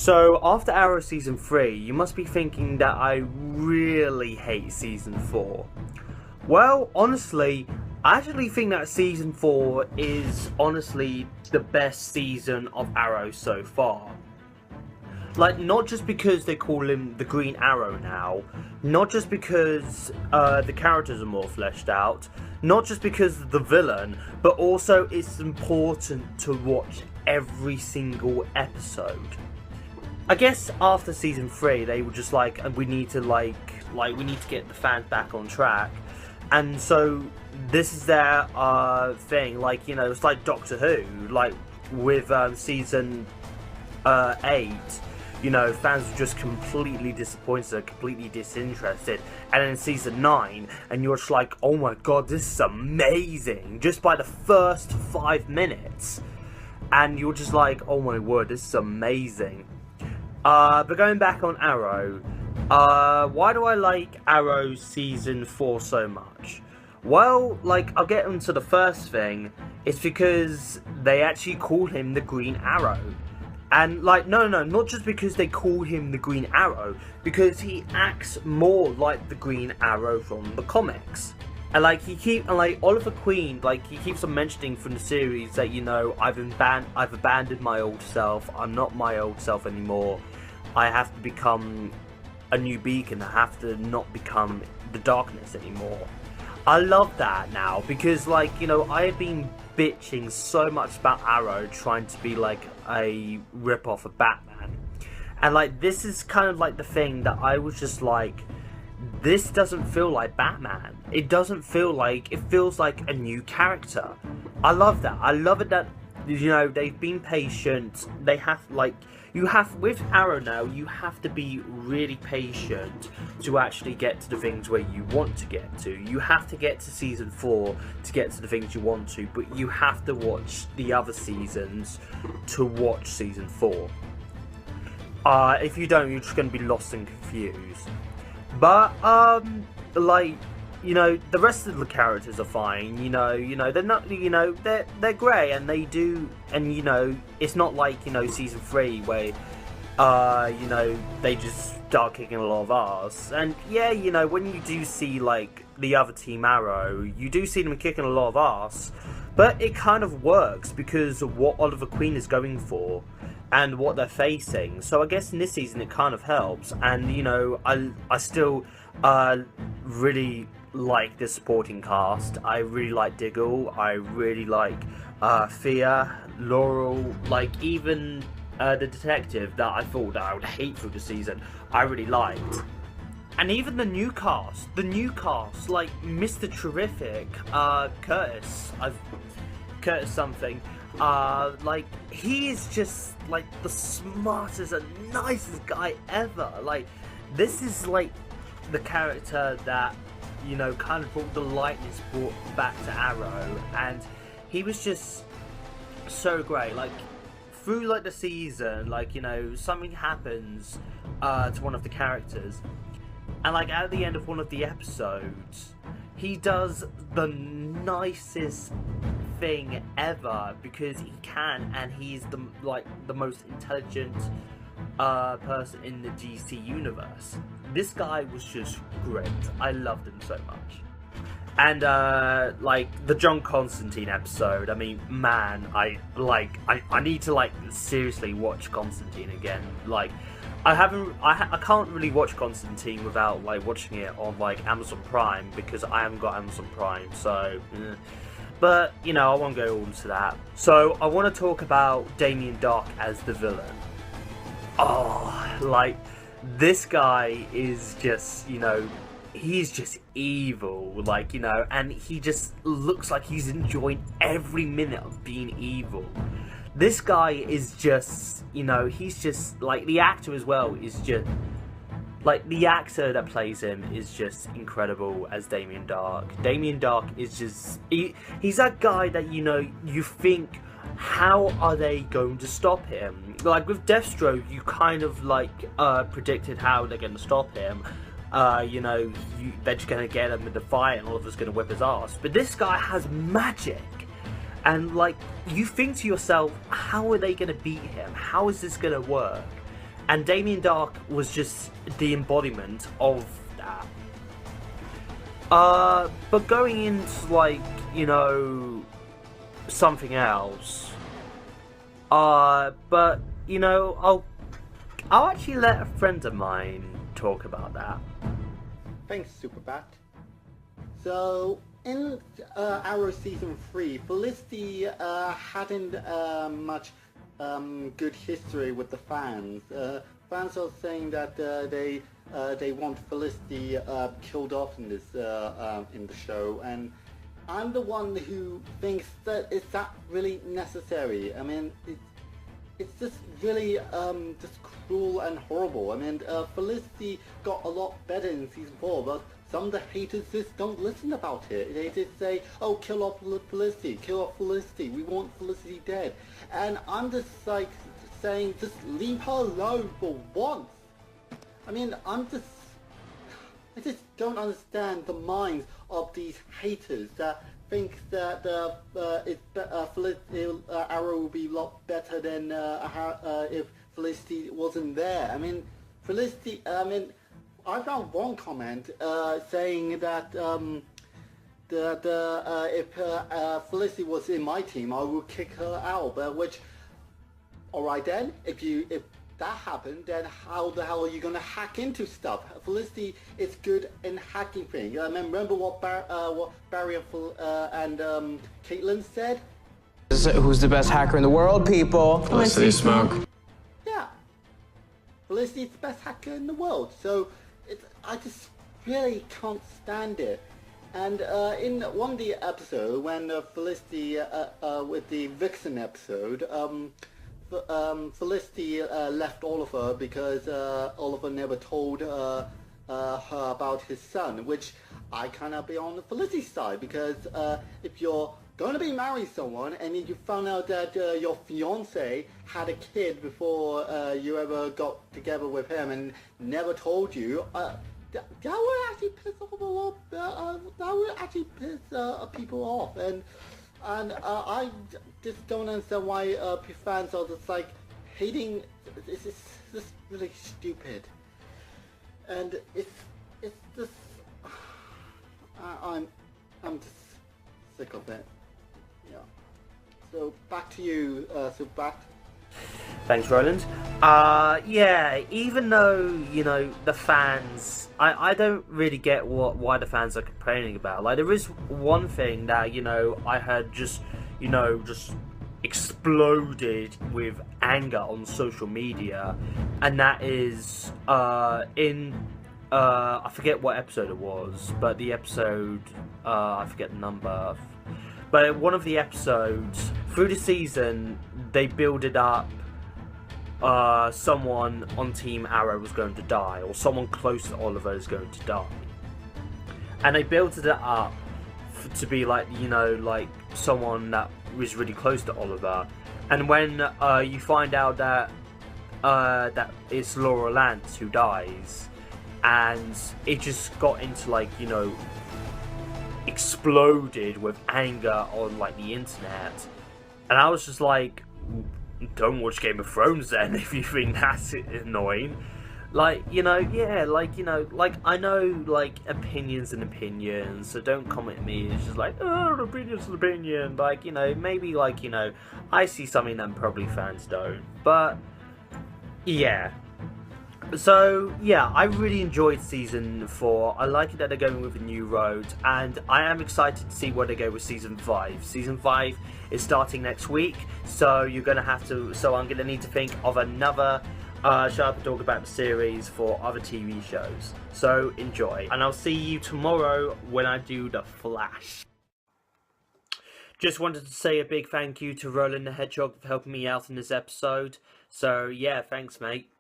So, after Arrow Season 3, you must be thinking that I really hate Season 4. Well, honestly, I actually think that Season 4 is honestly the best season of Arrow so far. Like, not just because they call him the Green Arrow now, not just because the characters are more fleshed out, not just because of the villain, but also it's important to watch every single episode. I guess after Season 3, they were just like, we need to we need to get the fans back on track. And so, this is their thing, like, you know, it's like Doctor Who, like, with Season 8, you know, fans were just completely disappointed, completely disinterested. And then Season 9, and you're just like, oh my god, this is amazing, just by the first 5 minutes. And you're just like, oh my word, this is amazing. But going back on Arrow, why do I like Arrow Season 4 so much? Well, like, I'll get into the first thing. It's because they actually call him the Green Arrow. And, like, no, not just because they call him the Green Arrow, because he acts more like the Green Arrow from the comics. And, like, Oliver Queen, like, he keeps on mentioning from the series that, you know, I've abandoned my old self, I'm not my old self anymore, I have to become a new beacon, I have to not become the darkness anymore. I love that now, because, like, you know, I have been bitching so much about Arrow trying to be, like, a rip-off of Batman. And, like, this is kind of, like, the thing that I was just like, this doesn't feel like Batman. It doesn't feel like, it feels like a new character. I love that. I love it that, you know, they've been patient. They have, like, with Arrow now, you have to be really patient to actually get to the things where you want to get to. You have to get to Season 4 to get to the things you want to, but you have to watch the other seasons to watch Season 4. If you don't, you're just going to be lost and confused. But, like, you know, the rest of the characters are fine, you know, they're not, you know, they're grey, and they do, and, you know, it's not like, you know, Season 3, where, you know, they just start kicking a lot of arse. And, yeah, you know, when you do see, like, the other Team Arrow, you do see them kicking a lot of arse, but it kind of works, because of what Oliver Queen is going for, and what they're facing. So I guess in this season it kind of helps, and, you know, I still, really like the supporting cast. I really like Diggle, I really like Thea, Laurel, like even the detective that I thought that I would hate through the season, I really liked. And even the new cast, like Mr. Terrific, Curtis something, like, he is just like the smartest and nicest guy ever. Like, this is like the character that, you know, kind of brought the lightness back to Arrow, and he was just so great. Like, through like the season, like, you know, something happens to one of the characters, and like at the end of one of the episodes, he does the nicest thing ever, because he can, and he's the most intelligent person in the DC universe. This guy was just great. I loved him so much. And like the John Constantine episode, I mean, man, I need to like seriously watch Constantine again. Like, I can't really watch Constantine without like watching it on like Amazon Prime, because I haven't got Amazon Prime, so but, you know, I won't go into that. So I want to talk about Damien Darhk as the villain. Oh, like, this guy is just, you know, he's just evil, like, you know, and he just looks like he's enjoying every minute of being evil. This guy is just, you know, he's just, like, the actor as well is just, like, the actor that plays him is just incredible as Damien Darhk. Damien Darhk is just, he's that guy that, you know, you think, how are they going to stop him? Like, with Deathstroke, you kind of, like, predicted how they're going to stop him. You know, they're just going to get him in the fight and Oliver's going to whip his ass. But this guy has magic. And, like, you think to yourself, how are they going to beat him? How is this going to work? And Damien Dark was just the embodiment of that. But going into, like, you know, something else. But, you know, I'll actually let a friend of mine talk about that. Thanks, SuperBat. So, in Arrow Season 3, Felicity hadn't much good history with the fans. Fans are saying that they want Felicity killed off in this in the show, and I'm the one who thinks that is that really necessary. I mean, it's just really just cruel and horrible. I mean, Felicity got a lot better in Season 4, but some of the haters just don't listen about it. They just say, oh, kill off Felicity, we want Felicity dead. And I'm just like saying, just leave her alone for once. I mean, I just don't understand the minds of these haters that think that Arrow will be a lot better than if Felicity wasn't there. I mean, Felicity, I found one comment saying that if Felicity was in my team, I would kick her out. But which, all right then, if that happened, then how the hell are you gonna hack into stuff? Felicity is good in hacking things. I remember what Barry and Caitlin said. Who's the best hacker in the world, people? Felicity Smoke. Yeah, Felicity is the best hacker in the world. So I just really can't stand it. And in one of the episodes, when Felicity with the Vixen episode, Felicity left Oliver because Oliver never told her about his son, which I kind of be on the Felicity side, because if you're going to be marrying someone and you found out that your fiance had a kid before you ever got together with him and never told you, that would actually piss off a lot. That would actually piss people off, and I just don't understand why fans are just like hating. It's just really stupid, and it's just I'm just sick of it. Yeah. So back to you, SuperBat. Thanks, Roland. Yeah, even though, you know, the fans, I don't really get why the fans are complaining about. Like, there is one thing that, you know, I heard just exploded with anger on social media, and that is, I forget what episode it was, but the episode, I forget the number, but one of the episodes, through the season, they build it up, someone on Team Arrow was going to die, or someone close to Oliver is going to die. And they built it up to be like, you know, like someone that was really close to Oliver. And when you find out that that it's Laura Lance who dies, and it just got into, like, you know, exploded with anger on, like, the internet. And I was just like, don't watch Game of Thrones then if you think that's annoying. Like, you know, yeah, like, you know, like, I know, like, opinions and opinions, so don't comment at me. It's just like, oh, an opinion's an opinion. Like, you know, maybe, like, you know, I see something that probably fans don't. But, yeah. So, yeah, I really enjoyed Season 4. I like it that they're going with a new road, and I am excited to see where they go with Season 5. Season 5 is starting next week, so I'm going to need to think of another show to talk about the series for other TV shows. So, enjoy. And I'll see you tomorrow when I do The Flash. Just wanted to say a big thank you to Roland the Hedgehog for helping me out in this episode. So, yeah, thanks, mate.